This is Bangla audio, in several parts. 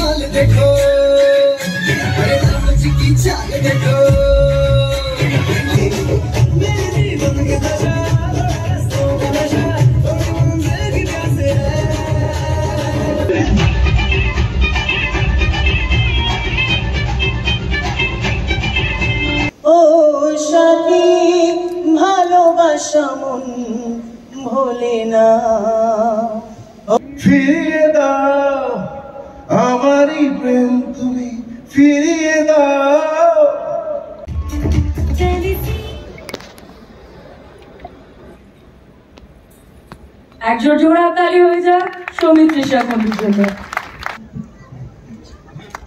कमाल देखो, अरे समझ की चाल देखो। ओ साथी ভালোবাসা মন ভোলে না, ফিরিয়ে দাও আমারই প্রেম তুমি ফিরিয়ে দাও। একজোড় জোড়া তালি হয়ে যাক সৌমিত্রী শাকন্তির জন্য।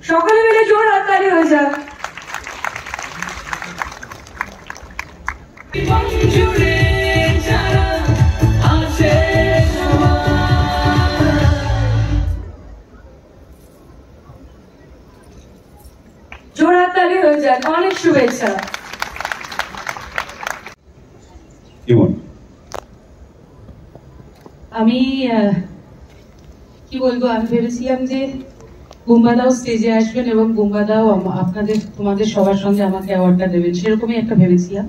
সকলে মিলে জোড়া তালি হয়ে যাক। জোড়া তালি হয়ে যাক। অনেক শুভেচ্ছা। আমি কি বলবো, আমি ভেবেছিলাম যে বুম্বাদাও স্টেজে আসবেন এবং বুম্বাদাও তোমাদের সবার সঙ্গে আমাকে অ্যাওয়ার্ডটা দেবেন, সেরকমই একটা ভেবেছিলাম।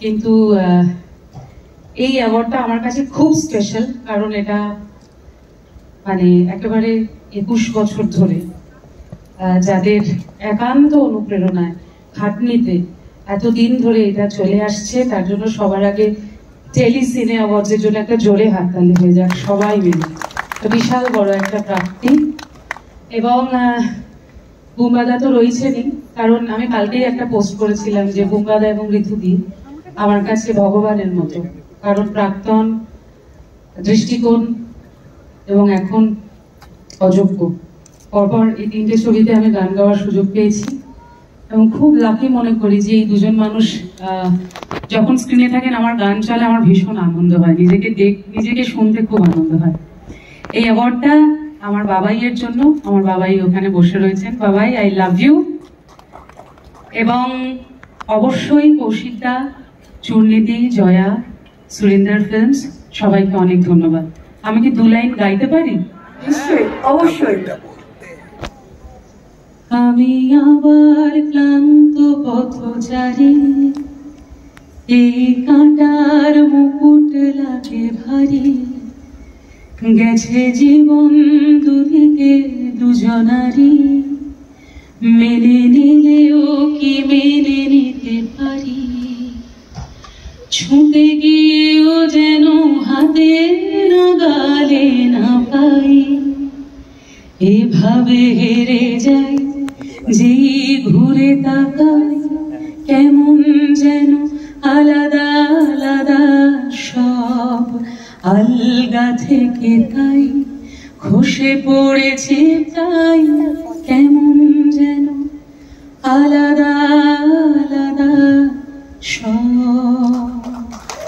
কিন্তু এই অ্যাওয়ার্ডটা আমার কাছে খুব স্পেশাল, কারণ এটা মানে একেবারে 21 বছর ধরে যাদের একান্ত অনুপ্রেরণায় খাটনিতে এতদিন ধরে এটা চলে আসছে, তার জন্য সবার আগে টেলি সিনে অ্যাওয়ার্ডের জন্য একটা জোরে হাততালি হয়ে যাক সবাই মিলে। তো বিশাল বড় একটা প্রাপ্তি। এবং বুম্বাদা তো রয়েছেনই, কারণ আমি কালকেই একটা পোস্ট করেছিলাম যে বুম্বাদা এবং ঋতুদি আমার কাছে ভগবানের মতো, কারণ প্রাক্তন, দৃষ্টিকোণ এবং এখন অযোগ্য। পরপর এই 3টে ছবিতে আমি গান গাওয়ার সুযোগ পেয়েছি এবং খুব লাকি মনে করি যে এই দুজন মানুষ যখন স্ক্রিনে থাকেন আমার গান চলে, আমার ভীষণ আনন্দ হয়, নিজেকে শুনতে খুব আনন্দ হয়। এই অ্যাওয়ার্ডটা আমার বাবাইয়ের জন্য, আমার বাবাই ওখানে বসে রয়েছেন। বাবাই, আই লাভ ইউ। এবং অবশ্যই কৌশিকদা, চূর্ণিদি, জয়া, সুরেন্দ্র ফিল্মস, সবাইকে অনেক ধন্যবাদ। আমি কি 2 লাইন গাইতে পারি? নিশ্চয়ই, অবশ্যই। আমি আবার ক্লান্ত পথচারী, এই কাঁটার মুকুট লাগে ভারী, গেছে জীবন দুদিকে দুজনারই, মেনে নিলেও কি মেনে নিতে পারি, ছুটে গিয়েও যেন হাতে নাগালে না পাই, এভাবে হেরে যাই যেই ঘুরে তাকাই, কেমন যেন আলাদা আলাদা সব আলগা থেকে তাই খসে পড়েছে তাই, কেমন যেন আলাদা আলাদা সব।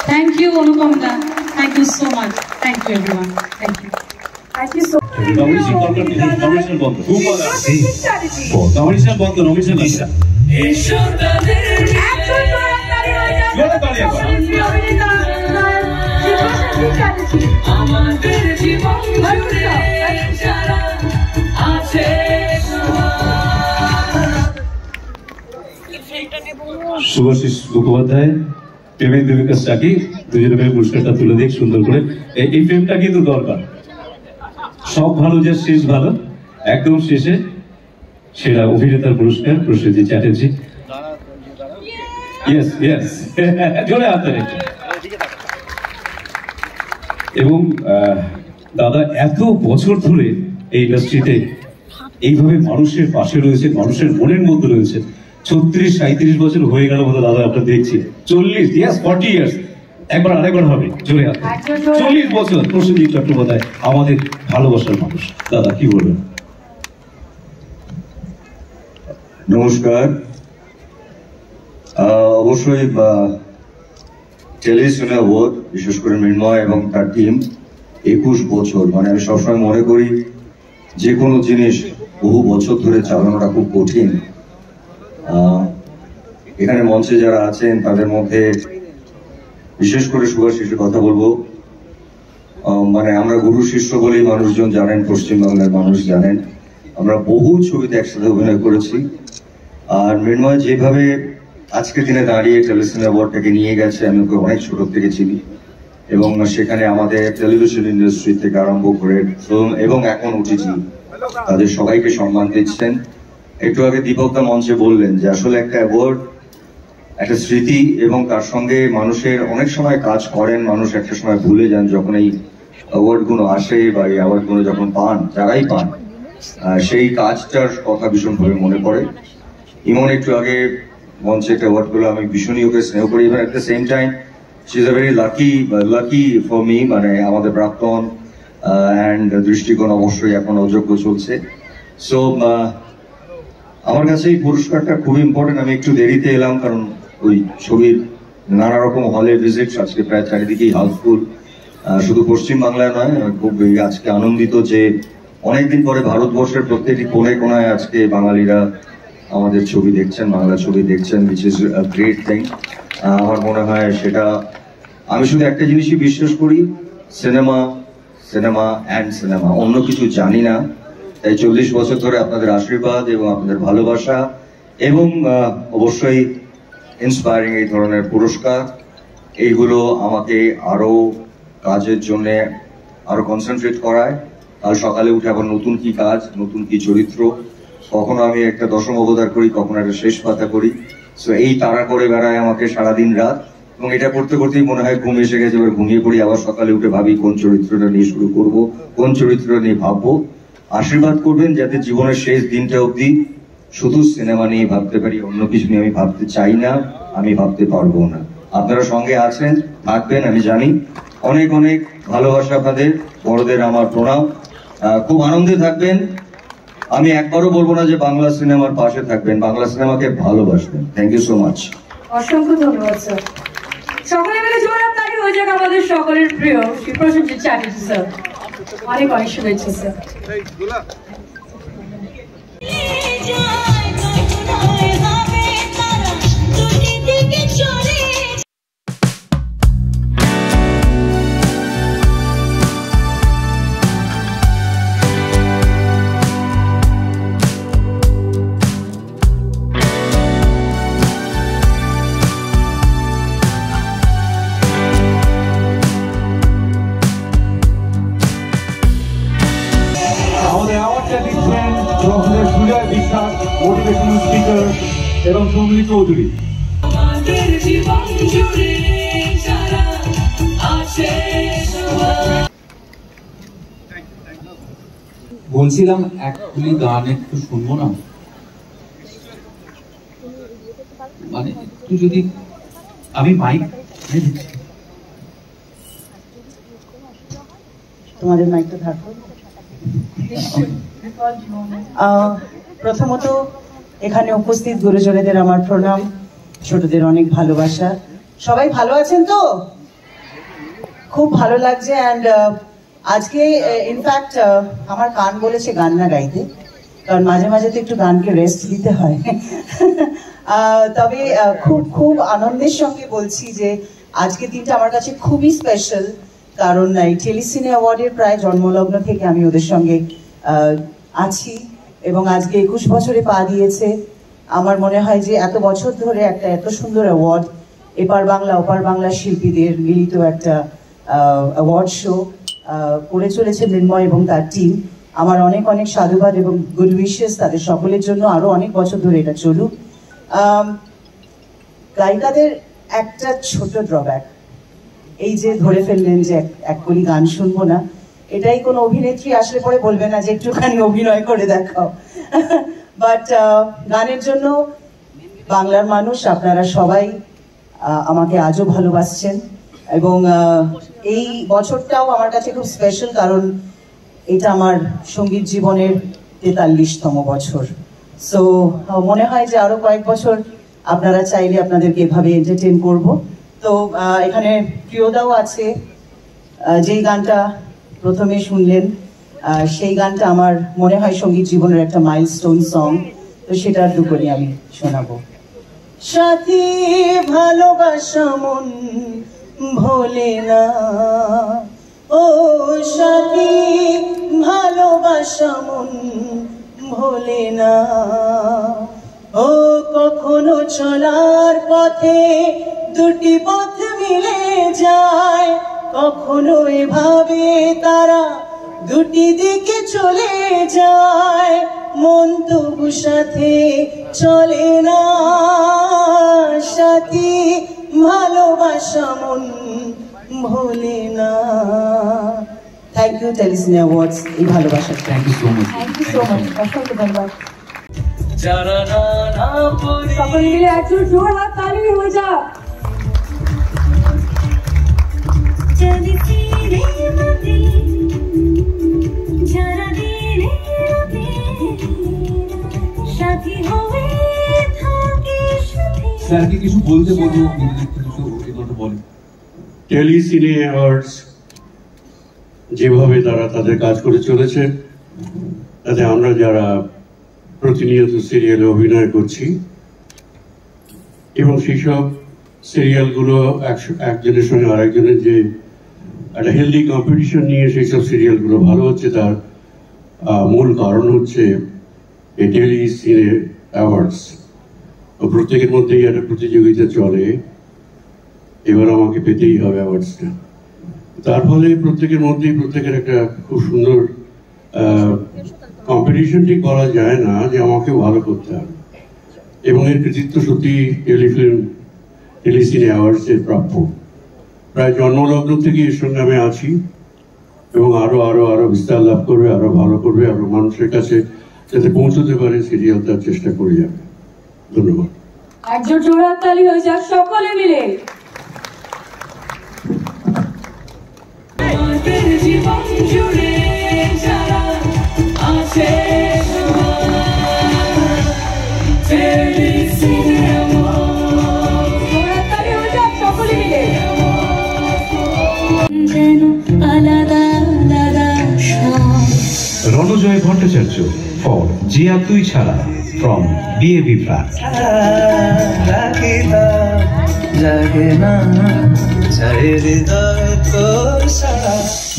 Thank you Anupam da, thank you so much, thank you everyone, thank you, thank you so much. Nomination বন্ধ, নমিনেশন বন্ধ, নমিনেশন আচ্ছা। আমাদের জীবন শুভাশিস মুখোপাধ্যায়, প্রেমের দেবিকা চাকি, দুজনে মিলে পুরস্কারটা তুলে দিক সুন্দর করে। এই ফিল্মটা কিন্তু দরকার, সব ভালো যে শেষ ভালো, একদম শেষে সেরা অভিনেতার পুরস্কার প্রসেনজিৎ চ্যাটার্জি। ইয়েস ইয়েস, জোরে হাতে। এবং দাদা এত বছর ধরে এই ইন্ডাস্ট্রিতে এইভাবে মানুষের পাশে রয়েছে, মানুষের মনের মধ্যে রয়েছে। 36-37 বছর হয়ে গেল মতো দাদা, আমরা দেখছি 40 ইয়ার্স 40 ইয়ার্স, একবার আরেকবার হবে জোরে হাতে। 40 বছর প্রসেনজিৎ চট্টোপাধ্যায়, আমাদের ভালোবাসার মানুষ। দাদা কি বলবেন? নমস্কার। অবশ্যই টেলিভিশন অ্যাওয়ার্ড, বিশেষ করে মৃন্ময় এবং তার টিম 21 বছর, মানে আমি সবসময় মনে করি যে কোনো জিনিস বহু বছর ধরে চালানোটা খুব কঠিন। এখানে মঞ্চে যারা আছেন তাদের মধ্যে বিশেষ করে শুভাশিসের কথা বলবো। মানে আমরা গুরু শিষ্য বলেই মানুষজন জানেন, পশ্চিমবাংলার মানুষ জানেন। আমরা বহু ছবিতে একসাথে অভিনয় করেছি। আর মৃন্ময় যেভাবে আজকের দিনে দাঁড়িয়ে টেলিভিশন অ্যাওয়ার্ডটাকে নিয়ে গেছে, আমি ওকে অনেক ছোট থেকে চিনি, এবং সেখানে আমাদের টেলিভিশন ইন্ডাস্ট্রি থেকে আরম্ভ করে ফিল্ম এবং এখন ওটিটি তাদের সবাইকে সম্মান দিচ্ছেন। একটু আগে দীপকদা মঞ্চে বললেন যে আসলে একটা অ্যাওয়ার্ড একটা স্মৃতি, এবং তার সঙ্গে মানুষের অনেক সময় কাজ করেন, মানুষ একটা সময় ভুলে যান যখন এই অ্যাওয়ার্ড গুলো আসে বা এই অ্যাওয়ার্ড গুলো যখন পান, যারাই পান সেই কাজটার কথা ভীষণভাবে মনে পড়ে। ইমন একটু আগে মঞ্চে একটা অ্যাওয়ার্ড গুলো আমি ভীষণই ওকে স্নেহ করি, এবং at the same time she is a very lucky for me, মানে আমাদের প্রাক্তন অ্যান্ড দৃষ্টিকোণ অবশ্যই এখন অযোগ্য চলছে। সো আমার কাছে এই পুরস্কারটা খুবই ইম্পর্টেন্ট। আমি একটু দেরিতে এলাম কারণ ওই ছবির নানা রকম হলে ভিজিট, আজকে প্রায় চারিদিকেই হাউসফুল, শুধু পশ্চিম বাংলায় নয়। আমি খুব আজকে আনন্দিত যে অনেকদিন পরে ভারতবর্ষের প্রত্যেকটি কোণে কোণায় আজকে বাঙালিরা আমাদের ছবি দেখছেন, বাংলা ছবি দেখছেন, which is a great thing. আমার মনে হয় সেটা, আমি শুধু একটা জিনিসই বিশ্বাস করি, সিনেমা সিনেমা অ্যান্ড সিনেমা, অন্য কিছু জানি না। তাই 40 বছর ধরে আপনাদের আশীর্বাদ এবং আপনাদের ভালোবাসা এবং অবশ্যই ইন্সপায়ারিং এই ধরনের পুরস্কার, এইগুলো আমাকে আরো কাজের জন্য আরো কনসেন্ট্রেট করায়। কাল সকালে উঠে আবার নতুন কি কাজ, নতুন কি চরিত্র, কখনো আমি একটা দশম অবতার করি, কখনো একটা শেষ পাতা করি। সো এই তাড়া করে বেড়ায় আমাকে সারাদিন রাত, এবং এটা করতে করতেই মনে হয় ঘুম এসে গেছে, এবার ঘুমিয়ে পড়ি, আবার সকালে উঠে ভাবি কোন চরিত্রটা নিয়ে শুরু করব, কোন চরিত্রটা নিয়ে ভাববো। আশীর্বাদ করবেন যাতে জীবনের শেষ দিনটা অবধি শুধু সিনেমা নিয়ে ভাবতে পারি, অন্য কিছু নিয়ে আমি ভাবতে চাই না, আমি ভাবতে পারবো না। আপনারা সঙ্গে আছেন, থাকবেন আমি জানি। অনেক অনেক ভালোবাসা আপনাদের, বড়দের আমার প্রণাম। খুব আনন্দে থাকবেন। আমি একবারও বলবো না যে বাংলা সিনেমার পাশে থাকবেন, বাংলা সিনেমাকে ভালোবাসবেন। Thank you so much. অসংখ্য ধন্যবাদ স্যার। সকলে মিলে জোরে আপনাকে হয়ে যাক আমাদের সকলের প্রিয় শ্রী প্রসেনজিৎ চ্যাটার্জি স্যার। অনেক অনেক শুভেচ্ছা স্যার। মোটিভেশনাল স্পিকার এবং সৌমিলি চৌধুরী। বলছিলাম একগুলি গান একটু শুনবো না, মানে একটু যদি আমি মাইক তোমাদের মাইকটা থাকো। প্রথমত এখানে উপস্থিত গুরুজনেদের আমার প্রণাম, ছোটদের অনেক ভালোবাসা। সবাই ভালো আছেন তো? খুব ভালো লাগছে। অ্যান্ড আজকে ইনফ্যাক্ট আমার কান বলেছে গান না গাইতে, কারণ মাঝে মাঝে তো একটু গানকে রেস্ট দিতে হয়। তবে খুব খুব আনন্দের সঙ্গে বলছি যে আজকের দিনটা আমার কাছে খুবই স্পেশাল, কারণ এই টেলিসিনে অ্যাওয়ার্ডের প্রায় জন্মলগ্ন থেকে আমি ওদের সঙ্গে আছি, এবং আজকে 21 বছরে পা দিয়েছে। আমার মনে হয় যে এত বছর ধরে একটা এত সুন্দর অ্যাওয়ার্ড, এপার বাংলা ওপার বাংলা শিল্পীদের মিলিত একটা অ্যাওয়ার্ড শো করে চলেছে মৃন্ময় এবং তার টিম। আমার অনেক অনেক সাধুবাদ এবং গুড উইশেস তাদের সকলের জন্য, আরো অনেক বছর ধরে এটা চলুক। গায়িকাদের একটা ছোট ড্রব্যাক, এই যে ধরে ফেললেন যে এক কলি গান শুনবো না, এটাই কোনো অভিনেত্রী আসলে পরে বলবে না যে একটুখানি অভিনয় করে দেখাও। বাট গানের জন্য বাংলার মানুষ আপনারা সবাই আমাকে আজও ভালোবাসছেন, এবং এই বছরটাও আমার কাছে খুব স্পেশাল, কারণ এটা আমার সঙ্গীত জীবনের 43তম বছর। সো মনে হয় যে আরো কয়েক বছর আপনারা চাইলে আপনাদেরকে এভাবে এন্টারটেইন করব। তো এখানে প্রিয়দাও আছে, যেই গানটা প্রথমে শুনলেন সেই গানটা আমার মনে হয় সঙ্গীত জীবনের একটা মাইলস্টোন সং, তো সেটা একটু করে আমি শোনাবো। সাথী ভালোবাসা মন ভোলে না, ও সাথী ভালোবাসা মন ভোলে না। ও কখনো চলার পথে দুটি পথ মিলে যায়, কখনো এভাবে তারা দুটি দিকে চলে যায়, মন তবু সাথে চলে না সাথী, ভালোবাসা মন ভোলে না। থ্যাংক ইউ টেলিসিনে অ্যাওয়ার্ডস এই ভালোবাসা। Thank you so much. Thank you so much, অসংখ্য ধন্যবাদ। যারা না না পড়ে সকলে মিলে একজন জোর হাত তালি হয়ে যাক। স্যারকে কিছু বলতে বলবো, কিছু এই কথা বলেন। টেলিসিনে অ্যাওয়ার্ডস যেভাবে তারা তাদের কাজ করে চলেছে, তাতে আমরা যারা প্রতিনিয়ত সিরিয়ালে অভিনয় করছি এবং সেসব সিরিয়ালগুলো একজনের সঙ্গে আরেকজনের যে একটা হেলদি কম্পিটিশন নিয়ে সেই সব সিরিয়ালগুলো ভালো হচ্ছে, তার মূল কারণ হচ্ছে এই টেলিসিনে অ্যাওয়ার্ডস। প্রত্যেকের মধ্যেই একটা প্রতিযোগিতা চলে, এবার আমাকে পেতেই হবে অ্যাওয়ার্ডসটা। তার ফলে প্রত্যেকের মধ্যেই প্রত্যেকের একটা খুব সুন্দর কম্পিটিশন ঠিক করা যায় না যে আমাকেও ভালো করতে হবে, এবং এর কৃতিত্ব সত্যি টেলিসিনে অ্যাওয়ার্ডস এর প্রাপ্য। প্রায় জন্মলগ্ন থেকে এর সঙ্গে আমি আছি এবং আরো আরো আরো বিস্তার লাভ করবে, আরো ভালো করবে, আরো মানুষের কাছে যাতে পৌঁছতে পারে সিরিয়াল তার চেষ্টা করে যাবে। ধন্যবাদ। একজন জোর হাত তালি হয়ে যাক সকলে মিলে। জীবন জুড়ে যারা আছে রণজয় ভট্টাচার্য ফর জিয়া তুই ছাড়া ফ্রম বিএবি ফ্ল্যাট।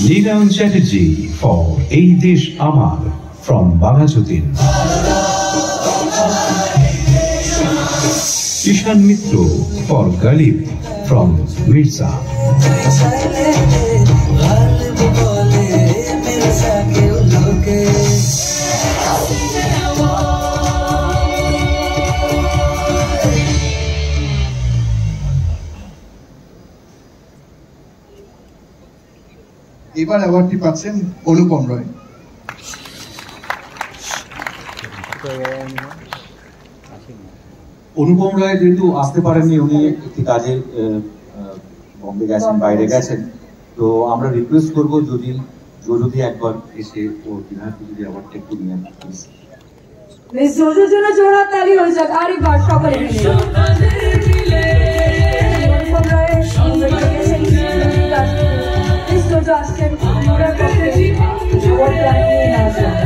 নীলায়ন চ্যাটার্জি ফর এই দেশ আমার from Baghajatin. Ishaan Mitra for Ghalib from Mirza. এবার অ্যাওয়ার্ডটি পাচ্ছেন অনুপম রয়। অনুপম রায় যেহেতু আসতে পারেননি, উনি একটি কাজে বম্বে গেছেন, বাইরে গেছেন, তো আমরা রিকোয়েস্ট করবো যদি একবার এসে ও বিনায়ক যদি অ্যাওয়ার্ডটা একটু নিয়ে নেন প্লিজ। মিস জোজোর জন্য জোর হাত তালি হয়ে যাক আরেকবার সকলে মিলে। অনুপম রায় মিস জোজো আসছেন, ওনার পক্ষে অ্যাওয়ার্ডটা নিয়ে নেওয়া যাক।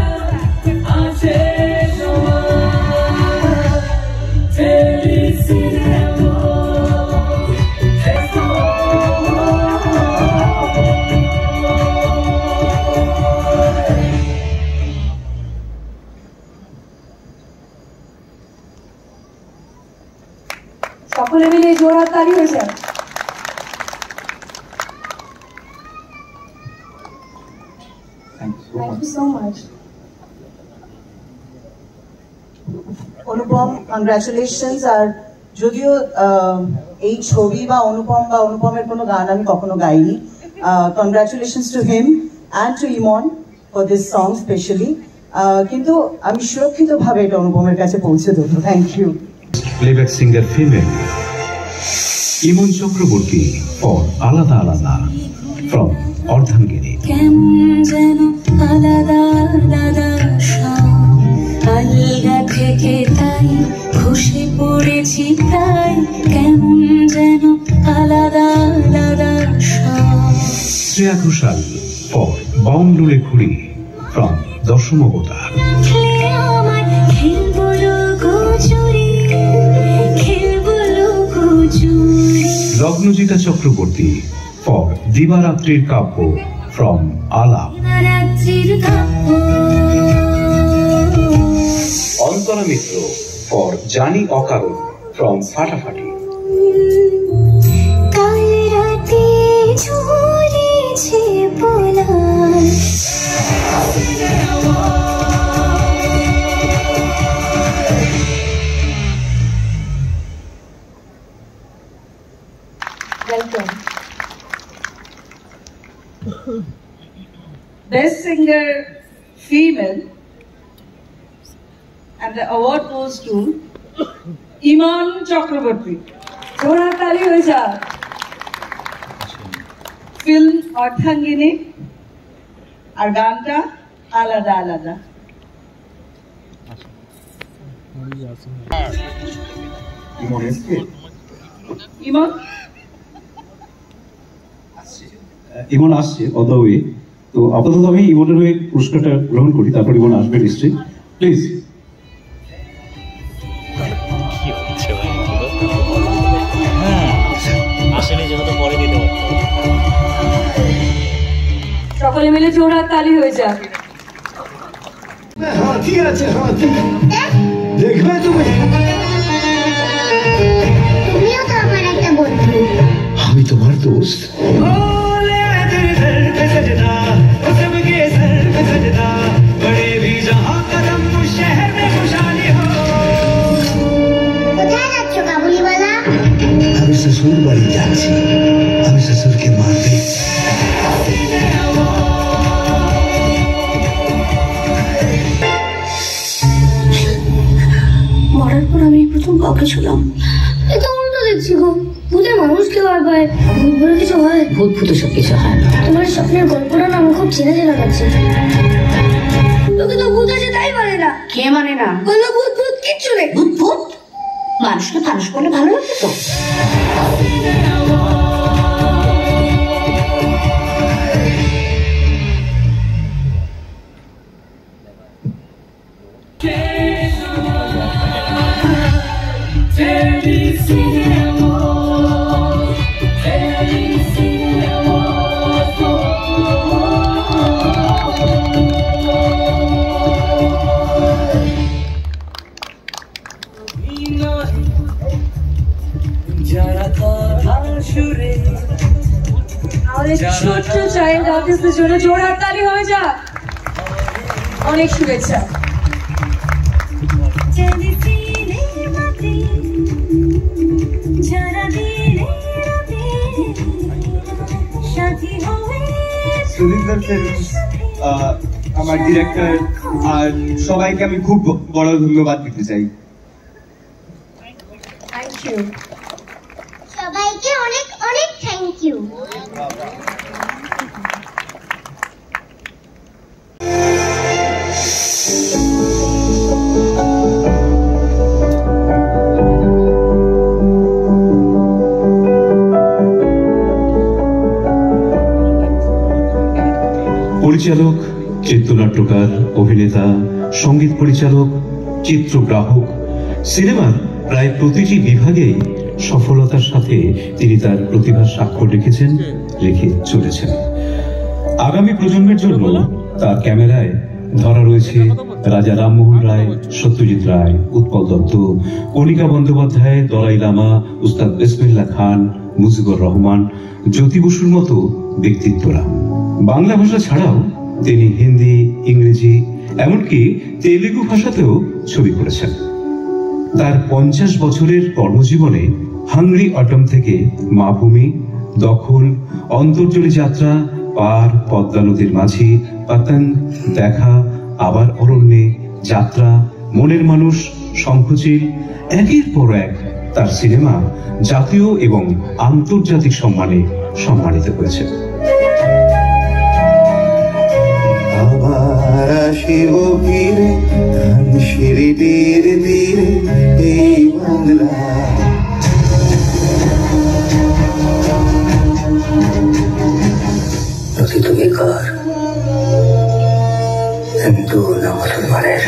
সকলে মিলে জোর হাত তালি হয়ে যাক। Thank you so much. Anupam, congratulations. আর যদিও এই ছবি বা অনুপমের কোনো গান আমি কখনো গাইনি, congratulations to him and to Iman for this song specially, কিন্তু আমি সুরক্ষিতভাবে এটা অনুপমের কাছে পৌঁছে দেবো। Thank you. Playback singer female Iman Chakraborty for আলাদা আলাদা ফ্রম অর্ধাঙ্গিনী। কেমন যেন আলাদা আলাদা আলগা থেকে তাই খসে পড়েছি তাই, কেমন যেন আলাদা আলাদা। শ্রেয়া ঘোষাল ফর বাউন্ডুলে ঘুরি ফ্রম দশম অবতার। লগ্নজিতা চক্রবর্তী ফর দিবারাত্রির Kabyo from Alaap. Rituparna Mitra for জানি অকারণ ফ্রম ফাটাফাটি। কাল রাতে ঝরেছে পলাশ, Welcome. Best singer female, and the award goes to Iman Chakraborty. জোড়া তালি হয়ে যাক। ফিল্ম অর্ধাঙ্গিনী, আর গানটা আলাদা আলাদা। ইমন ইমন আসছে অন দ্য ওয়ে। তো আপাতত আমি ইমনের হয়ে পুরস্কারটা গ্রহণ করি, তারপর ইমন আসবে নিশ্চয়ই। প্লিজ। সকলে মিলে জোড়া তালি হয়ে যাক। হাতি আছে, হাতি দেখবে তুমি? তুমিও তো আমার একটা বন্ধু। আমি তোমার দোস্ত। কোথায় যাচ্ছ কাবুলিওয়ালা? আমি শ্বশুর বাড়ি যাচ্ছি, আমি শ্বশুরকে মারতে। মরার পর আমি প্রথম কাউকে শুনলাম। এ তো উল্টো দেখছি গো, ভূতের মানুষকে ভয় পায়, ভূত বলে কিছু হয়? ভূত ভূত সব কিছু হয় না। তোমার স্বপ্নের গল্পটা না আমার খুব চেনা চেনা লাগছে। লোকে তো ভূত আছে তাই মানে না। কে মানে না? বললো ভূত ভূত কিচ্ছু নেই। ভূত ভূত মানুষকে মানুষ করলে ভালো লাগে তো। আমাদের ছোট্ট চাইল্ড আর্টিস্টদের জন্য জোড়া তালি হয়ে যাক। অনেক শুভেচ্ছা। সুরিন্দর ফিল্মস, আমার ডিরেক্টর আর সবাইকে আমি খুব বড় ধন্যবাদ দিতে চাই। থ্যাংক ইউ সবাইকে অনেক অনেক থ্যাংক ইউ। পরিচালক, চিত্রনাট্যকার, অভিনেতা, সঙ্গীত পরিচালক, চিত্রগ্রাহক, সিনেমার প্রায় প্রতিটি বিভাগেই সফলতার সাথে তিনি তার প্রতিভার স্বাক্ষর রেখেছেন, রেখে চলেছেন। আগামী প্রজন্মের জন্য তার ক্যামেরায় ধরা রয়েছে রাজা রামমোহন রায়, সত্যজিৎ রায়, উৎপল দত্ত, কণিকা বন্দ্যোপাধ্যায়, দলাই লামা, উস্তাদ বিসমিল্লাহ খান, মুজিবুর রহমান, জ্যোতি বসুর মতো ব্যক্তিত্বরা। বাংলা ভাষা ছাড়াও তিনি হিন্দি, ইংরেজি, এমনকি তেলেগু ভাষাতেও ছবি করেছেন। তার 50 বছরের কর্মজীবনে হাংরি অটম থেকে মা ভূমি, দখল, অন্তর্জলি যাত্রা, পার, পদ্মা নদীর মাঝি, পাতন, দেখা, আবার অরণ্যে, যাত্রা, মনের মানুষ, শঙ্খচিল, একের পর এক তার সিনেমা জাতীয় এবং আন্তর্জাতিক সম্মানে সম্মানিত হয়েছে। আবার আসিব ফিরে ধানসিঁড়ির তীরে এই বাংলা। প্রকৃত বেকার হিন্দু না মুসলমানের।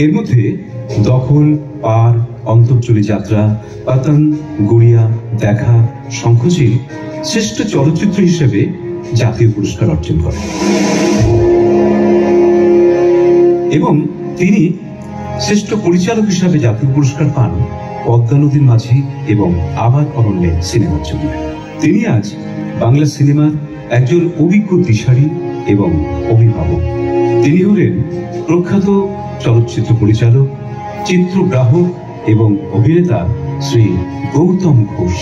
এর মধ্যে দখল, পার, অন্তর্জলি যাত্রা, পাতন, গুড়িয়া, দেখা, শঙ্খচিল শ্রেষ্ঠ চলচ্চিত্র হিসেবে জাতীয় পুরস্কার অর্জন করেন এবং তিনি শ্রেষ্ঠ পরিচালক হিসাবে জাতীয় পুরস্কার পান পদ্মা নদীর মাঝি এবং আবার অরণ্যে সিনেমার জন্য। তিনি আজ বাংলা সিনেমার একজন অভিজ্ঞ দিশারি এবং অভিভাবক। তিনি হলেন প্রখ্যাত চলচ্চিত্র পরিচালক, চিত্রগ্রাহক এবং অভিনেতা শ্রী গৌতম ঘোষ।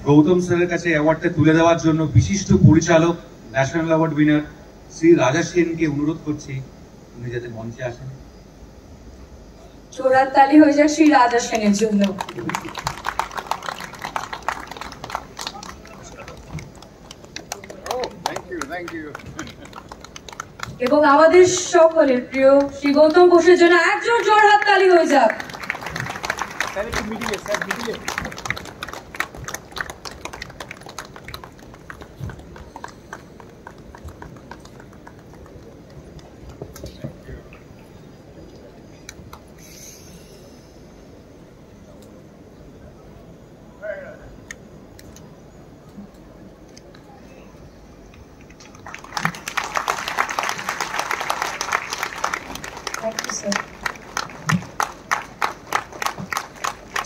গৌতম স্যারের কাছে অ্যাওয়ার্ডটা তুলে দেওয়ার জন্য বিশিষ্ট পরিচালক, ন্যাশনাল অ্যাওয়ার্ড উইনার শ্রী রাজা সেনকে অনুরোধ করছি উনি যাতে মঞ্চে আসেন। জোড়ার তালি হয়ে যাক শ্রী রাজা সেনের জন্য। এবং আমাদের সকলের প্রিয় শ্রী গৌতম ঘোষের জন্য একজন জোড়হাত তালি হয়ে যাক।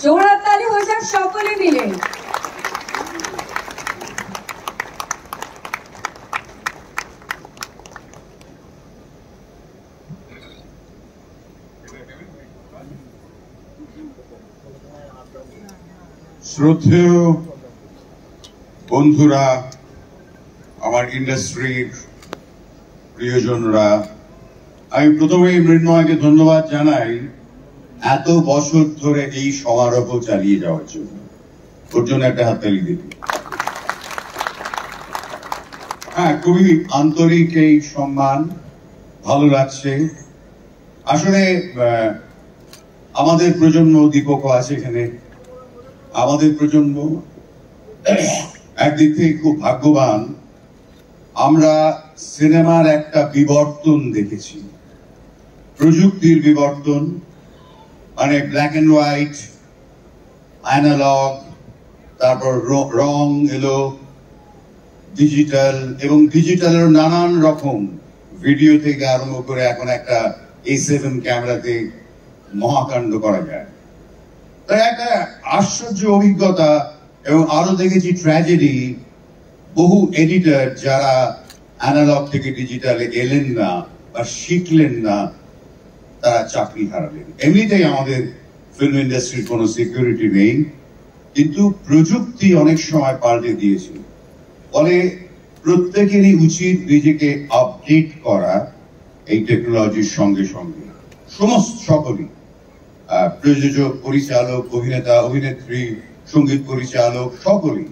জোড়হাত তালি হয়ে যাক সকলে মিলে। শ্রদ্ধেয় বন্ধুরা, আমার ইন্ডাস্ট্রির প্রিয়জনরা, আমি প্রথমেই মৃন্ময়কে ধন্যবাদ জানাই এত বছর ধরে এই সমারোহ চালিয়ে যাওয়ার জন্য। ওর জন্য একটা হাততালি দিই। হ্যাঁ, খুবই আন্তরিক এই সম্মান, ভালো লাগছে। আসলে আমাদের প্রজন্ম, দীপকও আছে এখানে, আমাদের প্রজন্ম একদিক থেকে খুব ভাগ্যবান। আমরা সিনেমার একটা বিবর্তন দেখেছি, প্রযুক্তির বিবর্তন, মানে ব্ল্যাক অ্যান্ড হোয়াইট, অ্যানালগ, তারপর রং এলো, ডিজিটাল, এবং ডিজিটালের নানান রকম, ভিডিও থেকে আরম্ভ করে এখন একটা A7 ক্যামেরাতে মহাকাণ্ড করা যায়। তাই একটা আশ্চর্য অভিজ্ঞতা। এবং আরো দেখেছি ট্র্যাজেডি, বহু এডিটর যারা অ্যানালগ থেকে ডিজিটালে এলেন না বা শিখলেন না, তারা চাকরি হারালেন। এমনিতেই আমাদের ফিল্ম ইন্ডাস্ট্রির কোনো সিকিউরিটি নেই, কিন্তু প্রযুক্তি অনেক সময় পাল্টে দিয়েছে। ফলে প্রত্যেকেরই উচিত নিজেকে আপডেট করা এই টেকনোলজির সঙ্গে সঙ্গে। সমস্ত সকলেই, প্রযোজক, পরিচালক, অভিনেতা, অভিনেত্রী, সঙ্গীত পরিচালক, সকলেই।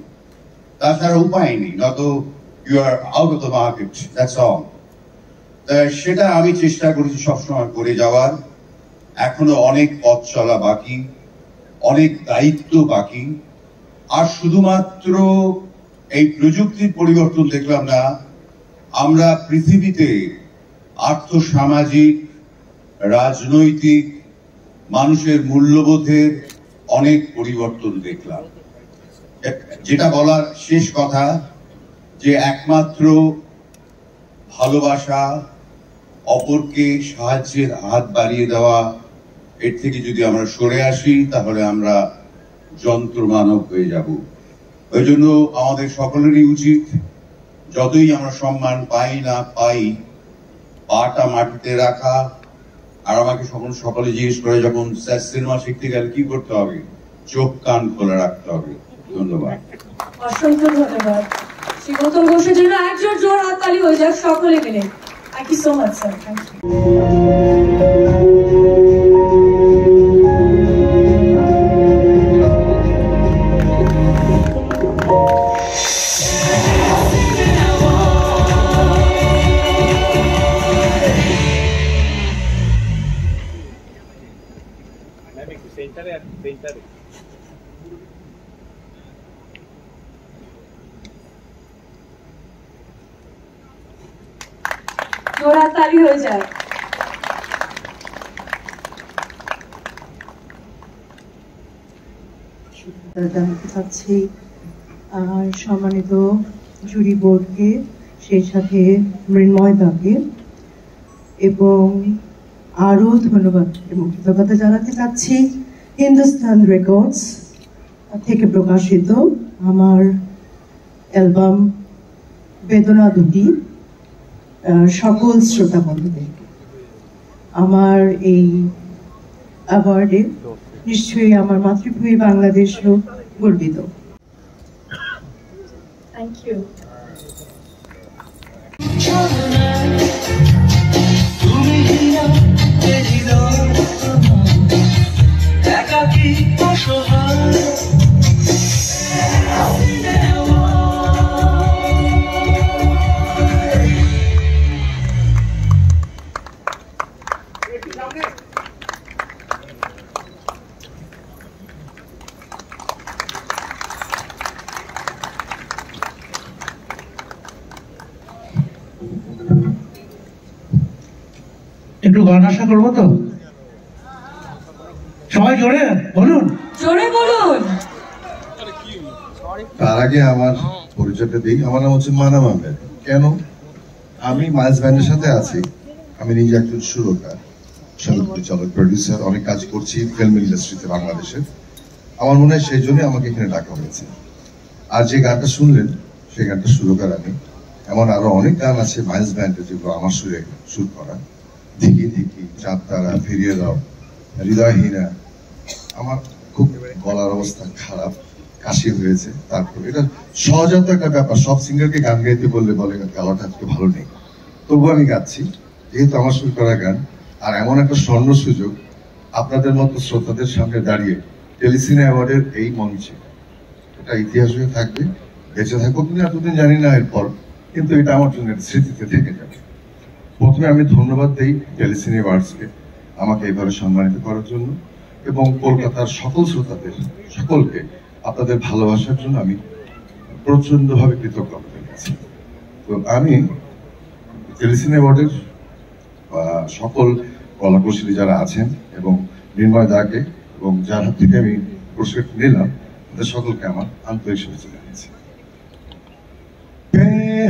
তাছাড়া উপায় নেই, not you are out of the market, that's all. সেটা আমি চেষ্টা করেছি সবসময় করে যাওয়ার। এখনো অনেক পথ চলা বাকি, অনেক দায়িত্ব বাকি। আর শুধুমাত্র এই প্রযুক্তির পরিবর্তন দেখলাম না, আমরা পৃথিবীতে আর্থসামাজিক, রাজনৈতিক, মানুষের মূল্যবোধের অনেক পরিবর্তন দেখলাম। যেটা বলার শেষ কথা, যে একমাত্র ভালোবাসা, অপরকে সাহায্যের হাত বাড়িয়ে দেওয়া, এর থেকে যদি আমরা সরে আসি তাহলে আমরা যন্ত্রমানব হয়ে যাব। ওই জন্য আমাদের সকলেরই উচিত, যতই আমরা সম্মান পাই না পাই, পাটা মাটিতে রাখা। আর আমাকে সকলে জিজ্ঞেস করে, যখন সিনেমা শিখতে গেলে কি করতে হবে? চোখ কান খোলা রাখতে হবে। ধন্যবাদ, অসংখ্য ধন্যবাদ। শ্রী গৌতম ঘোষের জন্য একজন জোর হাততালি হয়ে যাক সকলে মিলে। Thank you so much sir. Thank you. জোরহাত তালি হয়ে যায়। জানতে চাচ্ছি আর সম্মানিত জুরি বোর্ডকে, সেই সাথে মৃন্ময় দাকে, এবং আরও ধন্যবাদ এবং কৃতজ্ঞতা জানাতে চাচ্ছি হিন্দুস্তান রেকর্ডস থেকে প্রকাশিত আমার অ্যালবাম বেদনা দুটি সকল শ্রোতা বন্ধুদেরকে। আমার এই অ্যাওয়ার্ডে নিশ্চয়ই আমার মাতৃভূমি বাংলাদেশও গর্বিত। Thank you. একটু গান আশা করবো তো, সবাই জোরে বলুন, জোরে বলুন। তার আগে আমার পরিচয়টা দিই। আমার নাম হচ্ছে মানাম আহমেদ। কেন আমি মাইলস ব্যান্ডের সাথে আছি? আমি নিজে একজন সুরকার, সঙ্গীত পরিচালক, প্রডিউসার, অনেক কাজ করছি ফিল্ম ইন্ডাস্ট্রিতে বাংলাদেশের। আমার মনে হয় সেই জন্যই আমাকে এখানে ডাকা হয়েছে। আর যে গানটা শুনলেন সেই গানটা সুরকার আমি। এমন আরো অনেক গান আছে মাইলস ব্যান্ডে যেগুলো আমার সুরে সুর করা। ধিকি ধিকি, চাঁদ তারা, ফিরিয়ে দাও, হৃদয়হীনা। আমার খুব গলার অবস্থা খারাপ, কাশি হয়েছে। তারপর এটা সহজাত একটা ব্যাপার, সব সিঙ্গারকে গান গাইতে বললে বলে গলাটা আজকে ভালো নেই, তবু আমি গাচ্ছি যেহেতু আমার সুর করা গান। আর এমন একটা স্বর্ণ সুযোগ আপনাদের মতো শ্রোতাদের সামনে দাঁড়িয়ে টেলিসিনে অ্যাওয়ার্ডের এই মঞ্চে, এটা ইতিহাস হয়ে থাকবে, বেঁচে থাকবো কিনা এতদিন জানি না এরপর, কিন্তু এটা আমার জন্য স্মৃতিতে থেকে যাবে। প্রথমে আমি ধন্যবাদ দিই টেলিসিনে অ্যাওয়ার্ডসকে আমাকে এইভাবে সম্মানিত করার জন্য, এবং কলকাতার সকল শ্রোতাদের সকলকে আপনাদের ভালোবাসার জন্য আমি প্রচন্ডভাবে কৃতজ্ঞতা জানাচ্ছি। তো আমি টেলিসিনে অ্যাওয়ার্ডের সকল কলাকুশলী যারা আছেন এবং মৃন্ময় দাকে এবং যার হাত থেকে আমি পুরস্কার নিলাম, তাদের সকলকে আমার আন্তরিক শুভেচ্ছা জানাচ্ছি।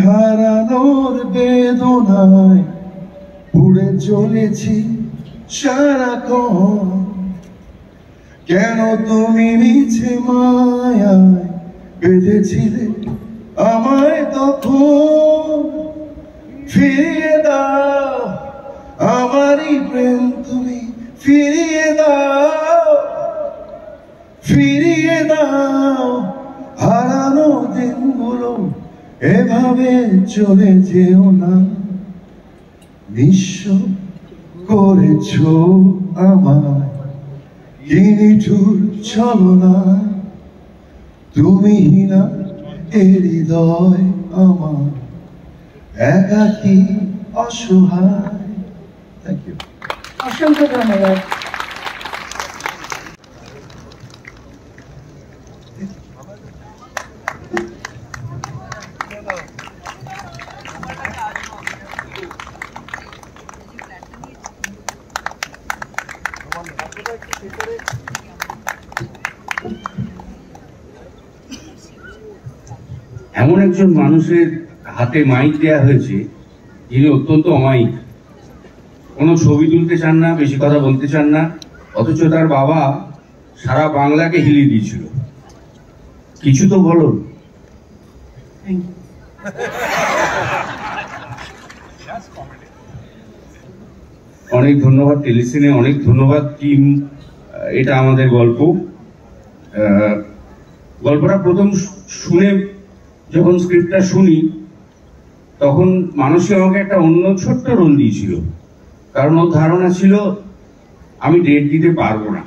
হারানোর বেদনায় উড়ে চলেছি সারাক্ষণ, কেন তুমি মিছে মায়ায় বেঁধেছিলে আমায় তখন, ফিরিয়ে দাও আমারই প্রেম তুমি, ফিরিয়ে দাও, ফিরিয়ে দাও হারানো দিনগুলো, এভাবে চলে যেও না, নিঃস্ব করেছ আমায় কি নিঠুর ছলনা, তুমি না এ হৃদয় আমার একাকী অসহায়। থ্যাংক ইউ, অসংখ্য ধন্যবাদ। এমন একজন মানুষের হাতে মাইক দেয়া হয়েছে যিনি অত্যন্ত অমায়িক, কোনো ছবি তুলতে চান না, বেশি কথা বলতে চান না, অথচ তার বাবা সারা বাংলাকে হিলিয়ে দিয়েছিল। কিছু তো বলো। অনেক ধন্যবাদ টেলিসিনে, অনেক ধন্যবাদ টিম। এটা আমাদের গল্প। গল্পটা প্রথম শুনে যখন স্ক্রিপ্টটা শুনি তখন মানুষই আমাকে একটা অন্য ছোট্ট রোল দিয়েছিল, কারণ ওর ধারণা ছিল আমি ডেট দিতে পারবো না।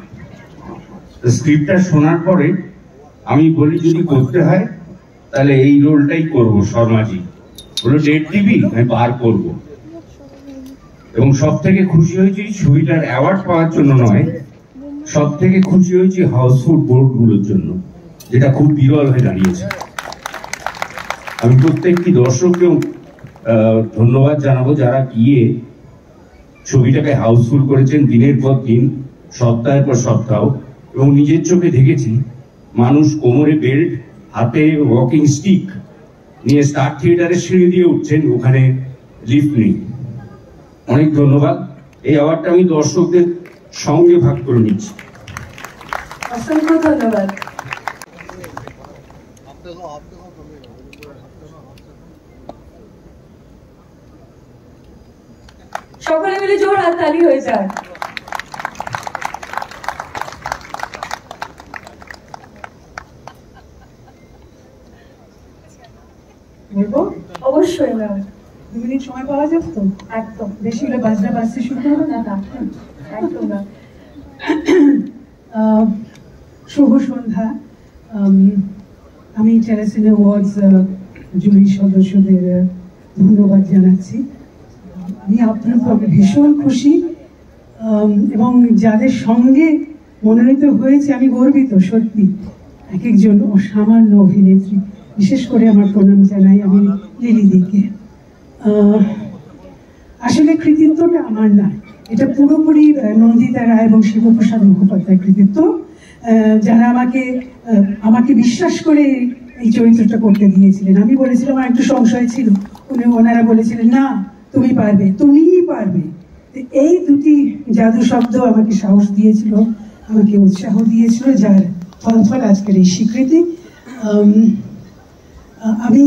স্ক্রিপ্টটা শোনার পরে আমি বলি যদি করতে হয় তাহলে এই রোলটাই করবো। শর্মাজি বললো ডেট দিবি, আমি বার করব। এবং সব থেকে খুশি হয়েছি ছবিটার অ্যাওয়ার্ড পাওয়ার জন্য নয়, সব থেকে খুশি হয়েছি হাউসফুল বোর্ডগুলোর জন্য, যেটা খুব বিরল হয়ে দাঁড়িয়েছে। আমি প্রত্যেকটি দর্শককেও ধন্যবাদ জানাবো যারা গিয়ে ছবিটাকে হাউসফুল করেছেন দিনের পর দিন, সপ্তাহের পর সপ্তাহ, এবং নিজের চোখে দেখেছি মানুষ কোমরে বেল্ট, হাতে ওয়াকিং স্টিক নিয়ে স্টার থিয়েটারের সিঁড়ি দিয়ে উঠছেন, ওখানে লিফট নেই। অনেক ধন্যবাদ। এই অ্যাওয়ার্ডটা আমি দর্শকদের সঙ্গে ভাগ করে নিচ্ছি। অসংখ্য ধন্যবাদ। সকলে মিলে জোর হাততালি হয়ে যায়। বলবো অবশ্যই ম্যাম। 2 মিনিট সময় পাওয়া যাবে তো? একদম। বেশি হলে বাজনা বাজতে শুরু করবো না। একদম না। শুভ সন্ধ্যা। আমি টেলিসিনে অ্যাওয়ার্ডস জুরি সদস্যদের ধন্যবাদ জানাচ্ছি। আমি আপনার ভীষণ খুশি, এবং যাদের সঙ্গে মনোনীত হয়েছে আমি গর্বিত সত্যি। এক একজন অসামান্য অভিনেত্রী, বিশেষ করে আমার প্রণাম জানাই আমি লিলিদিকে। আসলে কৃতিত্বটা আমার না, এটা পুরোপুরি নন্দিতা রায় এবং শিবপ্রসাদ মুখোপাধ্যায়ের কৃতিত্ব, যারা আমাকে বিশ্বাস করে এই চরিত্রটা করতে দিয়েছিলেন। আমি বলেছিলাম আমার একটু সংশয় ছিল, ওনারা বলেছিলেন না তুমি পারবে, তুমিই পারবে। এই দুটি জাদু শব্দ আমাকে সাহস দিয়েছিল, আমাকে উৎসাহ দিয়েছিল, যার ফলাফল আজকের এই স্বীকৃতি। আমি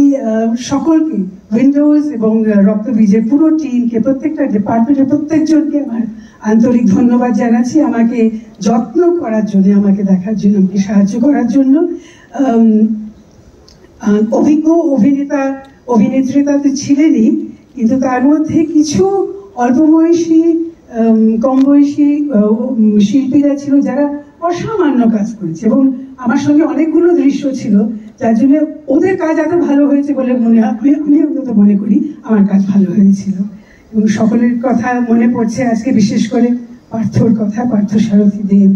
সকলকে, উইন্ডোজ এবং রক্তবীজের পুরো টিমকে, প্রত্যেকটা ডিপার্টমেন্টের প্রত্যেকজনকে আমার আন্তরিক ধন্যবাদ জানাচ্ছি আমাকে যত্ন করার জন্য, আমাকে দেখার জন্য, আমাকে সাহায্য করার জন্য। অভিজ্ঞ অভিনেত্রীরা তো ছিলেনই, কিন্তু তার মধ্যে কিছু অল্প বয়সী, কম বয়সী শিল্পীরা ছিল যারা অসামান্য কাজ করেছে, এবং আমার সঙ্গে অনেকগুলো দৃশ্য ছিল, যার জন্য ওদের কাজ এত ভালো হয়েছে বলে আমি অন্তত মনে করি আমার কাজ ভালো হয়েছিল। এবং সকলের কথা মনে পড়ছে আজকে, বিশেষ করে পার্থর কথা, পার্থ সারথী দেব।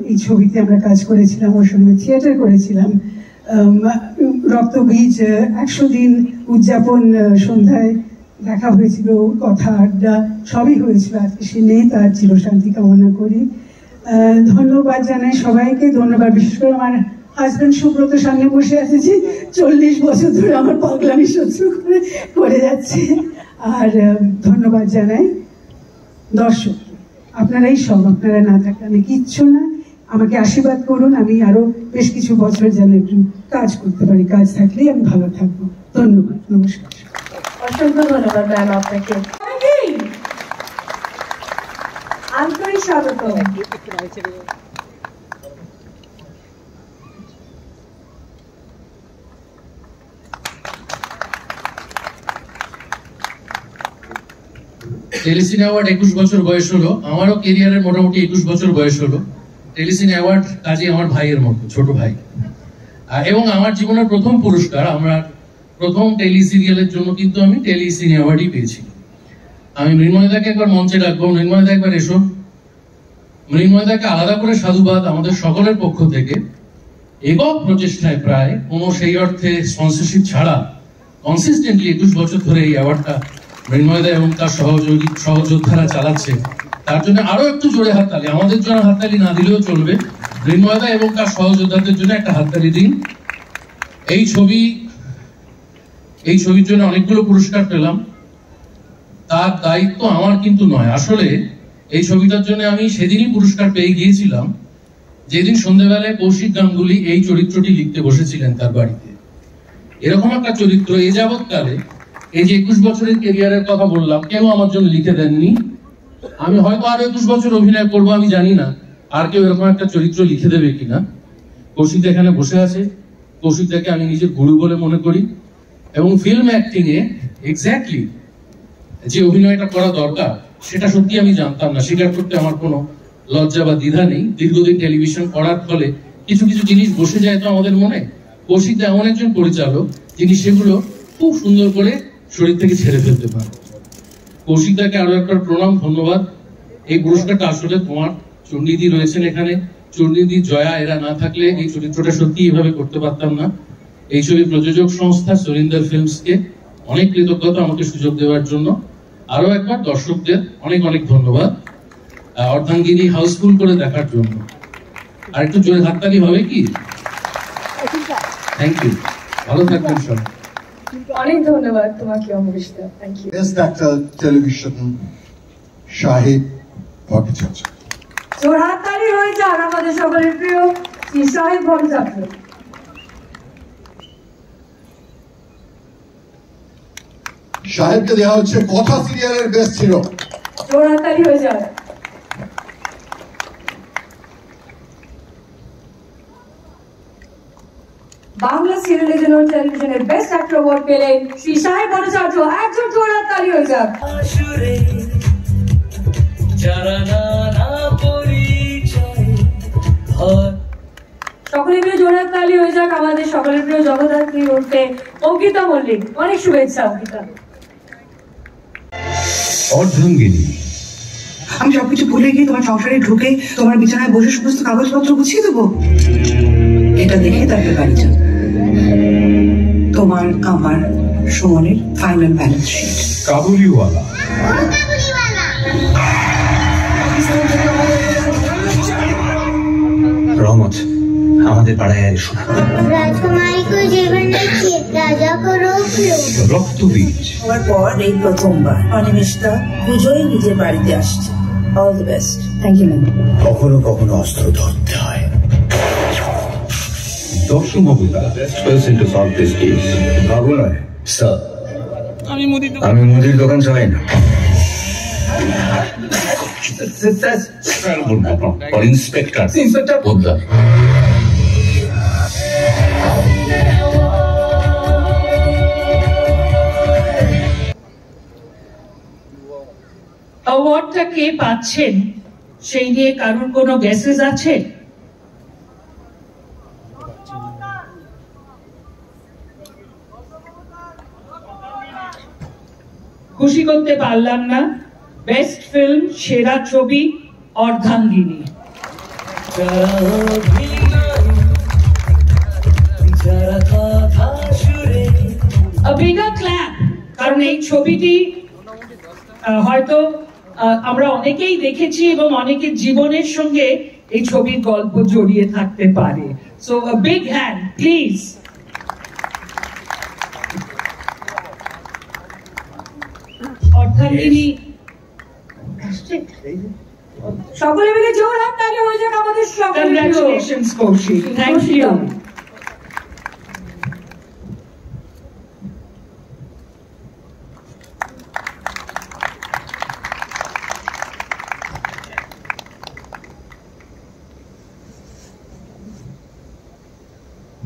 এই ছবিতে আমরা কাজ করেছিলাম, ওর সঙ্গে থিয়েটার করেছিলাম। রক্তবীজ 100 দিন উদযাপন সন্ধ্যায় দেখা হয়েছিল, কথা আড্ডা সবই হয়েছিল। আজকে সে নেই, তার চিরশান্তি কামনা করি। ধন্যবাদ জানাই সবাইকে, ধন্যবাদ বিশেষ করে আমার হাজব্যান্ড সুব্রত সামনে বসে আছে, যে 40 বছর ধরে আমার পাগলামি সহ্য করে যাচ্ছে। আর ধন্যবাদ জানাই দর্শক, আপনারাই সব, আপনারা না থাকলে আমি কিচ্ছু না। আমাকে আশীর্বাদ করুন, আমি আরো বেশ কিছু বছর যেন একটু কাজ করতে পারি, কাজ থাকলেই আমি ভালো থাকবো। ধন্যবাদ, নমস্কার। অসংখ্য ধন্যবাদ ম্যাম আপনাকে, আন্তরিক স্বাগত। টেলিসিনে অ্যাওয়ার্ড 21 বছর বয়স হলো, আমারও কেরিয়ারের মোটামুটি 21 বছর বয়স হলো। টেলিসিনে অ্যাওয়ার্ড কাজে আমার ভাইয়ের মতো, ছোট ভাই। এবং আমার জীবনের প্রথম পুরস্কার, আমার প্রথম টেলি সিরিয়ালের জন্য কিন্তু আমি টেলিসিনে অ্যাওয়ার্ডই পেয়েছি। আমি মৃন্ময়দাকে একবার মঞ্চে ডাকবো। মৃন্ময়দা একবার এসো। মৃন্ময়দাকে আলাদা করে সাধুবাদ আমাদের সকলের পক্ষ থেকে। একক প্রচেষ্টায় প্রায় কোনো সেই অর্থে স্পন্সরশিপ ছাড়া কনসিস্টেন্টলি 21 বছর ধরে এই অ্যাওয়ার্ডটা মৃন্ময়দা এবং তার সহযোদ্ধারা চালাচ্ছে। তার জন্য আরো একটু জোরে হাততালি, আমাদের জন্য হাততালি না দিলেও চলবে, মৃন্ময়দা এবং তার সহযোদ্ধাদের জন্য একটা হাততালি দিন। এই ছবির জন্য অনেকগুলো পুরস্কার পেলাম, তার দায়িত্ব আমার কিন্তু নয়। আসলে এই ছবিটার জন্য আমি সেদিনই পুরস্কার পেয়ে গিয়েছিলাম যেদিন সন্ধ্যেবেলায় কৌশিক গাঙ্গুলি এই চরিত্রটি লিখতে বসেছিলেন তার বাড়িতে। এরকম একটা চরিত্র এ যাবৎকালে, এই যে 21 বছরের ক্যারিয়ারের কথা বললাম, কেউ আমার জন্য লিখে দেননি। আমি হয়তো আরো 21 বছর অভিনয় করবো, আমি জানি না আর কেউ এরকম একটা চরিত্র লিখে দেবে কিনা। কৌশিক এখানে বসে আছে, কৌশিকদাকে আমি নিজের গুরু বলে মনে করি, এবং ফিল্ম অ্যাক্টিং এ এক্স্যাক্টলি যে অভিনয়টা করা দরকার সেটা সত্যি আমি জানতাম না। স্বীকার করতে আমার কোনো লজ্জা বা দ্বিধা নেই। দীর্ঘদিন টেলিভিশন করার ফলে কিছু কিছু জিনিস বসে যায় তো আমাদের মনে। কৌশিকদা এমন একজন পরিচালক যিনি সেগুলো খুব সুন্দর করে শরীর থেকে ছেড়ে ফেলতে পারে। কৌশিকদাকে আরো একবার প্রণাম, ধন্যবাদ। এই পুরস্কারটা আসলে তোমার, চণ্ডীদি রয়েছেন এখানে, চণ্ডীদি, জয়া, এরা না থাকলে এই চরিত্রটা সত্যি এভাবে করতে পারতাম না। এই ছবির প্রযোজক সংস্থা সরিন্দর ফিল্মসকে অনেক কৃতজ্ঞতা আমাকে সুযোগ দেওয়ার জন্য। আরো একবার দর্শকদের অনেক অনেক ধন্যবাদ অর্ধাঙ্গিনী হাউসফুল করে দেখার জন্য। আর একটু জোরে হাততালি হবে কি? থ্যাংক ইউ, ভালো থাকবেন সবাই। অনেক ধন্যবাদ তোমাকে Amrita, thank you. Best actor television Shahid Bhattacharya. জোর হাততালি হয়ে যান আমাদের সকলের প্রিয় শ্রী শাহিদ ভট্টাচার্য। শাহিদকে দেওয়া হচ্ছে কথা সিরিয়ালের বেস্ট হিরো। জোর হাততালি হয়ে যান। বাংলা সিরিয়ালের জন্য টেলিভিশনের বেস্ট অ্যাক্টর অ্যাওয়ার্ড পেলেন শ্রী শাহিদ ভট্টাচার্য। একজন জোর হাততালি হয়ে যান। সকলের প্রিয় জোর হাততালি হয়ে যাক আমাদের সকলের প্রিয় জগদ্ধাত্রী উঠতে অঙ্কিতা মল্লিক। অনেক শুভেচ্ছা অঙ্কিতা। অর্ধাঙ্গিনী। আমি সবকিছু ভুলে গিয়ে তোমার সংসারে ঢুকে তোমার বিছানায় বসে সমস্ত কাগজপত্র গুছিয়ে দেবো? এটা দেখে তারপরে বাড়ি যাও। তোমার আমার সুমনের ফাইনাল ব্যালেন্স শিট। কাবুলিওয়ালা। রহমত, আমাদের পাড়ায় এসো। राजकुमारी को जीवन देखिए, राजा को रोक लो। রক্তবীজ। হওয়ার পর এই প্রথমবার অনিমেষটা পুজোয় নিজের বাড়িতে আসছে। All the best. Thank you ma'am. কখনো কখনো অস্ত্র ধরতে হয়। দশম অবতার। Best person to solve this case. বাবু নয়, স্যার। আমি মুদির দোকান চালাই না। ইন্সপেক্টর। ইন্সপেক্টর পোদ্দার। অ্যাওয়ার্ডটা কে পাচ্ছেন সেই নিয়ে কারোর কোনো গ্যাসেস আছে? খুশি করতে পারলাম না। বেস্ট ফিল্ম, সেরা ছবি অর্ধাঙ্গিনী। A bigger clap, কারণ এই ছবিটি হয়তো আমরা অনেকেই দেখেছি এবং অনেকের জীবনের সঙ্গে এই ছবির গল্প জড়িয়ে থাকতে পারে। So a big hand, please. অর্ধাঙ্গিনী। সকলে মিলে জোর হাততালি হয়ে যাক আমাদের সকলের প্রিয়। Congratulations Kaushik, thank you.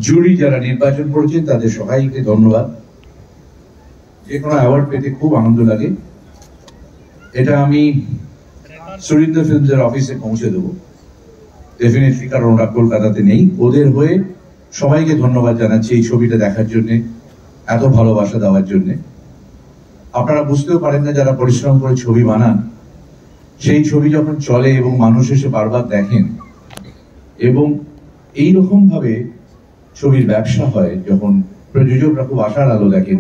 Jury যারা নির্বাচন করেছেন তাদের সবাইকে ধন্যবাদ। যে কোনো অ্যাওয়ার্ড পেতে খুব আনন্দ লাগে। এটা আমি সুরিন্দ্র ফিল্মসের অফিসে পৌঁছে দেবো ডেফিনেটলি, কারণ ওরা কলকাতাতে নেই। ওদের হয়ে সবাইকে ধন্যবাদ জানাচ্ছি এই ছবিটা দেখার জন্য, এত ভালোবাসা দেওয়ার জন্য। আপনারা বুঝতেও পারেন না যারা পরিশ্রম করে ছবি বানান, সেই ছবি যখন চলে এবং মানুষ এসে বারবার দেখেন এবং এইরকম ভাবে ছবির ব্যবসা হয়, যখন প্রযোজকরা খুব আশার আলো দেখেন,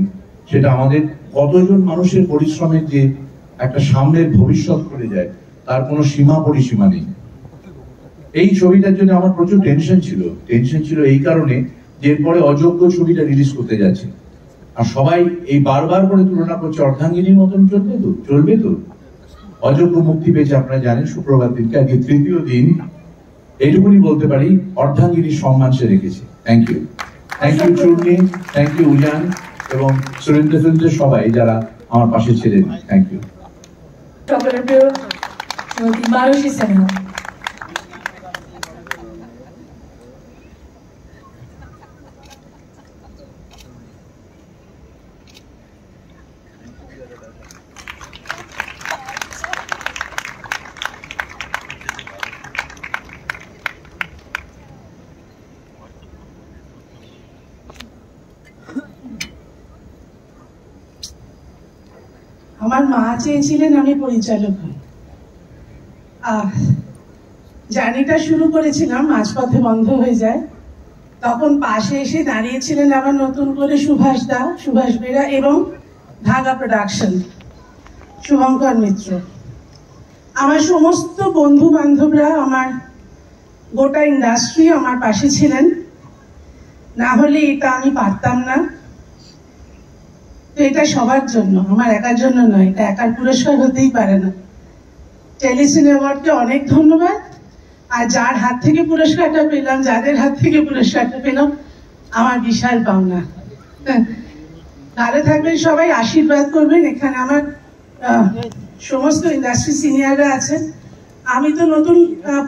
সেটা আমাদের কতজন মানুষের পরিশ্রমের যে একটা সামনের ভবিষ্যৎ করে যায় তার কোনো সীমা পরিসীমা নেই। এই ছবিটার জন্য আমার প্রচুর টেনশন ছিল এই কারণে যে এরপরে অযোগ্য ছবিটা রিলিজ করতে যাচ্ছে, আর সবাই এই বারবার করে তুলনা করছে অর্ধাঙ্গিনীর মতন চলবে তো। অযোগ্য মুক্তি পেয়েছে আপনারা জানেন শুক্রবার দিনকে, আজকে তৃতীয় দিন। এইটুকুনি বলতে পারি অর্ধাঙ্গিনীর সম্মান সে রেখেছে। Thank you Churni, thank you Ujan এবং সুরেন্দ্র ফিল্মসের সবাই যারা আমার পাশে ছিলেন। Thank you. সকলের প্রিয় শ্রীমতী মানসী সিনহা। আমার মা চেয়েছিলেন আমি পরিচালক হই। জার্নিটা শুরু করেছিলাম, মাঝপথে বন্ধ হয়ে যায়। তখন পাশে এসে দাঁড়িয়েছিলেন আবার নতুন করে সুভাষ বেরা এবং ধাগা প্রোডাকশন, শুভঙ্কর মিত্র, আমার সমস্ত বন্ধু বান্ধবরা, আমার গোটা ইন্ডাস্ট্রি আমার পাশে ছিলেন। না হলে এটা আমি পারতাম না। তো এটা সবার জন্য, আমার একার জন্য নয়, এটা একার পুরস্কার হতেই পারে না। টেলিসিনে অ্যাওয়ার্ডকে অনেক ধন্যবাদ। আর যার হাত থেকে পুরস্কারটা পেলাম, যাদের হাত থেকে পুরস্কারটা পেলাম, আমার বিশাল পাওনা। ভালো থাকবেন সবাই, আশীর্বাদ করবেন। এখানে আমার সমস্ত ইন্ডাস্ট্রি সিনিয়ররা আছেন। আমি তো নতুন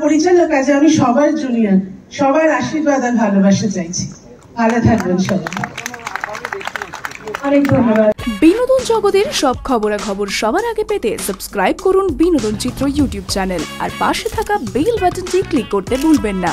পরিচালক, আজ আমি সবার জুনিয়র, সবার আশীর্বাদ আর ভালোবাসা চাইছি। ভালো থাকবেন সবাই, অনেক ধন্যবাদ। বিনোদন জগতের সব খবরাখবর সবার আগে পেতে সাবস্ক্রাইব করুন বিনোদন চিত্র ইউটিউব চ্যানেল আর পাশে থাকা বেল বাটনটি ক্লিক করতে ভুলবেন না।